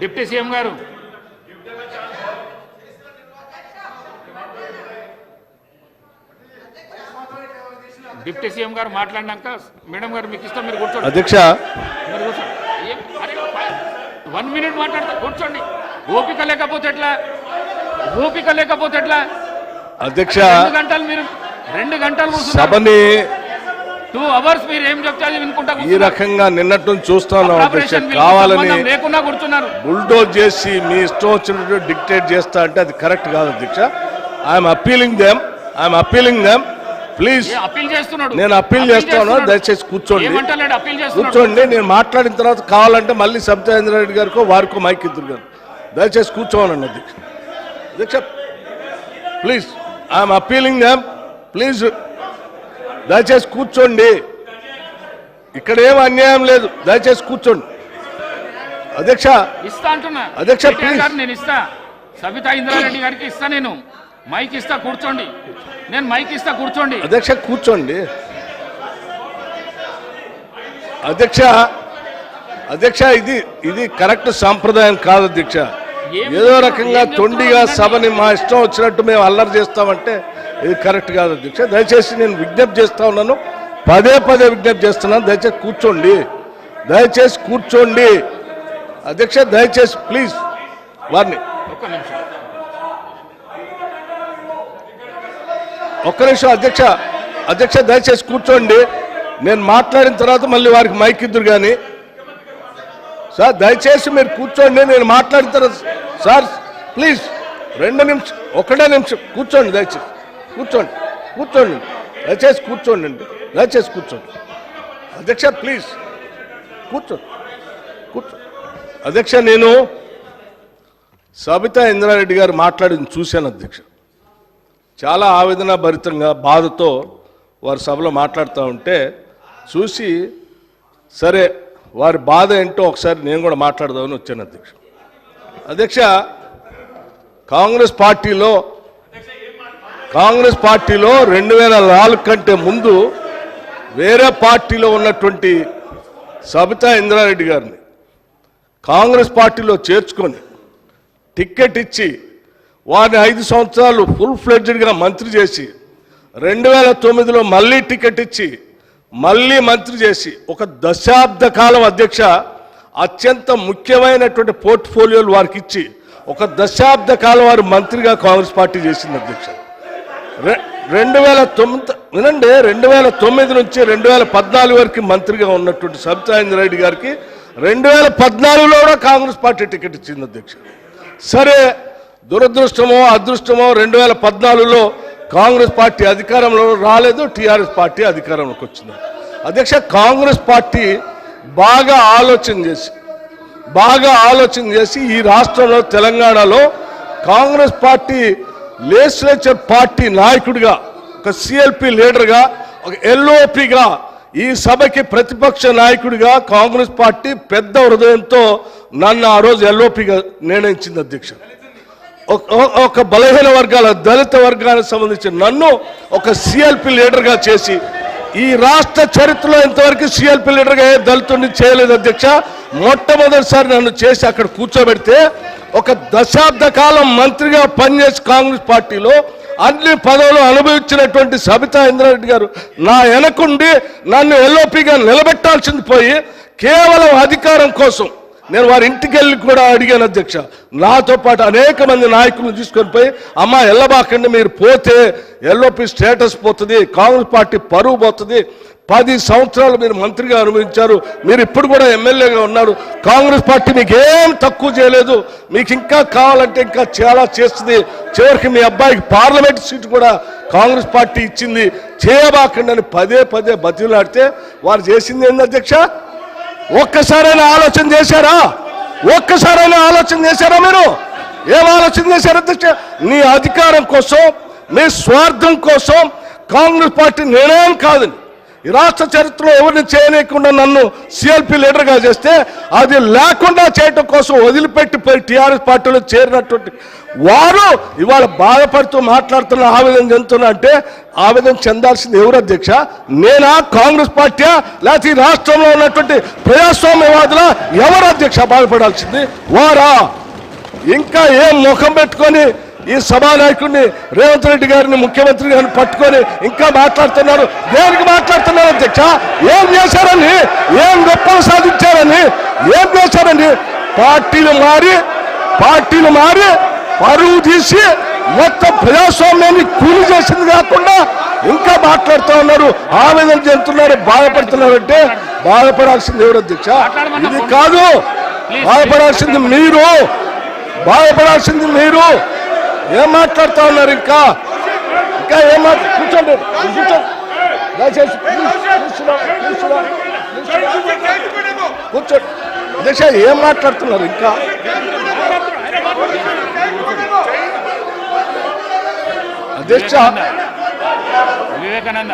Deputy CM గారు deputy CM గారు మాట్లాడినాక madam గారు మీకు ఇష్టం మీరు కూర్చోండి. అధ్యక్ష 1 minute మాట్లాడితే కూర్చోండి. ఓపిక లేకపోతే ఎట్లా అధ్యక్ష 2 గంటలు మీరు 2 గంటలు సభని 2 hours మీరు ఏం చెప్తారు వినుకుంటా ఈ రకంగా నిన్నటి నుంచి చూస్తున్నాం అధ్యక్ష. కావాలని లేకున్నా కూర్చున్నారు. బుల్డోజ్ చేసి మీ ఇష్టం వచ్చినట్టు డిక్టేట్ చేస్తా అంటే అది కరెక్ట్ కాదు అధ్యక్ష. I'm appealing them please. నేను అప్పీల్ చేస్తాను, దయచేసి కూర్చోండి. నేను మాట్లాడిన తర్వాత కావాలంటే మళ్ళీ సబితా రెడ్డి గారికో వారికో మైక్ ఇద్దరు గారు దయచేసి కూర్చోమనండి అధ్యక్ష. అధ్యక్ష please, I'm appealing them please, దయచేసి కూర్చోండి. ఇక్కడ ఏం అన్యాయం లేదు, దయచేసి కూర్చోండి. అధ్యక్ష అధ్యక్ష ప్లీజ్. నేను ఇస్తా సబితా ఇంద్రారెడ్డి గారికి ఇస్తా, నేను మైక్ ఇస్తా, కూర్చోండి. నేను మైక్ ఇస్తా, కూర్చోండి. అధ్యక్ష కూర్చోండి. అధ్యక్ష ఇది కరెక్ట్ సాంప్రదాయం కాదు అధ్యక్ష. ఏదో రకంగా తొండిగా సభని మా ఇష్టం వచ్చినట్టు మేము అల్లరి చేస్తామంటే ఇది కరెక్ట్ కాదు అధ్యక్ష. దయచేసి నేను విజ్ఞప్తి చేస్తా ఉన్నాను, పదే విజ్ఞప్తి చేస్తున్నాను, దయచేసి కూర్చోండి. అధ్యక్ష దయచేసి ప్లీజ్ వారిని ఒక్క నిమిషం. అధ్యక్ష దయచేసి కూర్చోండి. నేను మాట్లాడిన తర్వాత మళ్ళీ వారికి మైక్ ఇద్దరు కానీ. సార్ దయచేసి మీరు కూర్చోండి, నేను మాట్లాడిన తర్వాత. సార్ ప్లీజ్ 2 నిమిషం, 1 నిమిషం కూర్చోండి. దయచేసి కూర్చోండి. దయచేసి కూర్చోండి అండి, దయచేసి కూర్చోండి. అధ్యక్ష ప్లీజ్ కూర్చోండి. అధ్యక్ష నేను సబితా ఇంద్రారెడ్డి గారు మాట్లాడింది చూశాను అధ్యక్ష. చాలా ఆవేదన భరితంగా బాధతో వారి సభలో మాట్లాడుతూ ఉంటే చూసి సరే వారి బాధ ఏంటో ఒకసారి నేను కూడా మాట్లాడదామని వచ్చాను అధ్యక్ష. అధ్యక్ష కాంగ్రెస్ పార్టీలో 2004 కంటే ముందు వేరే పార్టీలో ఉన్నటువంటి సబితా ఇంద్రారెడ్డి గారిని కాంగ్రెస్ పార్టీలో చేర్చుకొని టిక్కెట్ ఇచ్చి వారిని 5 సంవత్సరాలు ఫుల్ ఫ్లెడ్జ్డ్గా మంత్రి చేసి 2009లో మళ్ళీ టికెట్ ఇచ్చి మళ్ళీ మంత్రి చేసి ఒక దశాబ్ద కాలం అధ్యక్ష అత్యంత ముఖ్యమైనటువంటి పోర్ట్ఫోలియోలు వారికి ఇచ్చి ఒక దశాబ్ద కాలం వారు మంత్రిగా కాంగ్రెస్ పార్టీ చేసింది అధ్యక్ష. 2009 వినండి, 2009 నుంచి 2014 వరకు మంత్రిగా ఉన్నటువంటి సబితా ఇంద్రారెడ్డి గారికి 2014లో కూడా కాంగ్రెస్ పార్టీ టికెట్ ఇచ్చింది అధ్యక్ష. సరే దురదృష్టమో అదృష్టమో 2014లో కాంగ్రెస్ పార్టీ అధికారంలో రాలేదు, టీఆర్ఎస్ పార్టీ అధికారంలోకి వచ్చింది అధ్యక్ష. కాంగ్రెస్ పార్టీ బాగా ఆలోచన చేసి ఈ రాష్ట్రంలో తెలంగాణలో కాంగ్రెస్ పార్టీ లెజిస్లేచర్ పార్టీ నాయకుడిగా, ఒక సిఎల్పి లీడర్గా, ఒక ఎల్ఓపిగా, ఈ సభకి ప్రతిపక్ష నాయకుడిగా కాంగ్రెస్ పార్టీ పెద్ద హృదయంతో నన్ను ఆ రోజు ఎల్ఓపిగా నిర్ణయించింది అధ్యక్ష. ఒక బలహీన వర్గాల దళిత వర్గానికి సంబంధించిన నన్ను ఒక సిఎల్పి లీడర్గా చేసి ఈ రాష్ట్ర చరిత్రలో ఇంతవరకు సిఎల్పి లీడర్గా ఏ దళితుడిని చేయలేదు అధ్యక్ష. మొట్టమొదటిసారి నన్ను చేసి అక్కడ కూర్చోబెడితే ఒక దశాబ్ద కాలం మంత్రిగా పనిచేసి కాంగ్రెస్ పార్టీలో అన్ని పదవులు అనుభవించినటువంటి సబితా ఇంద్రారెడ్డి గారు నా వెనకుండి నన్ను ఎల్ఓపిగా నిలబెట్టాల్సింది పోయి కేవలం అధికారం కోసం నేను వారి ఇంటికి వెళ్ళి కూడా అడిగాను అధ్యక్ష. నాతో పాటు అనేక మంది నాయకులను తీసుకొని పోయి అమ్మ ఎల్లబాకండి, మీరు పోతే ఎల్ఓపి స్టేటస్ పోతుంది, కాంగ్రెస్ పార్టీ పరువు పోతుంది, 10 సంవత్సరాలు మీరు మంత్రిగా అనుభవించారు, మీరు ఇప్పుడు కూడా ఎమ్మెల్యేగా ఉన్నారు, కాంగ్రెస్ పార్టీ మీకు ఏం తక్కువ చేయలేదు, మీకు ఇంకా కావాలంటే ఇంకా చాలా చేస్తుంది, చివరికి మీ అబ్బాయికి పార్లమెంట్ సీటు కూడా కాంగ్రెస్ పార్టీ ఇచ్చింది, చేయబాకండి అని పదే బతిలాడితే వారు చేసింది ఏంది అధ్యక్ష? ఒక్కసారైనా ఆలోచన చేశారా? మీరు ఏం ఆలోచన చేశారు అధ్యక్ష? నీ అధికారం కోసం, నీ స్వార్థం కోసం కాంగ్రెస్ పార్టీ నిర్ణయం కాదని ఈ రాష్ట్ర చరిత్రలో ఎవరిని చేయలేకుండా నన్ను సిఎల్పి లీడర్గా చేస్తే అది లేకుండా చేయటం కోసం వదిలిపెట్టి పోయి టీఆర్ఎస్ పార్టీలో చేరినటువంటి వారు ఇవాళ బాధపడుతూ మాట్లాడుతున్న ఆవేదన చెందుతున్నా అంటే ఆవేదన చెందాల్సింది ఎవరు అధ్యక్ష? నేనా, కాంగ్రెస్ పార్టీయా, లేకపోతే ఈ రాష్ట్రంలో ఉన్నటువంటి ప్రజాస్వామ్యవాదుల ఎవరు అధ్యక్ష బాధపడాల్సింది? వారా? ఇంకా ఏం ముఖం పెట్టుకొని ఈ సభానాయకుడిని రేవంత్ రెడ్డి గారిని ముఖ్యమంత్రి గారిని పట్టుకొని ఇంకా మాట్లాడుతున్నారు. దేనికి మాట్లాడుతున్నారు అధ్యక్ష? ఏం చేశారని, ఏం గొప్పలు సాధించారని, ఏం చేశారని? పార్టీలు మారి పరువు తీసి మొత్తం ప్రజాస్వామ్యాన్ని కూలి చేసింది కాకుండా ఇంకా మాట్లాడుతూ ఉన్నారు, ఆవేదన చెందుతున్నారు, బాధపడుతున్నారు. అంటే బాధపడాల్సింది ఎవరు అధ్యక్ష? ఇది కాదు, బాధపడాల్సింది మీరు. ఏం మాట్లాడుతూ ఉన్నారు? ఇంకా ఏం కూర్చోండి, దయచేసి కూర్చోండి అధ్యక్ష. ఏం మాట్లాడుతున్నారు? ఇంకా వివేకానంద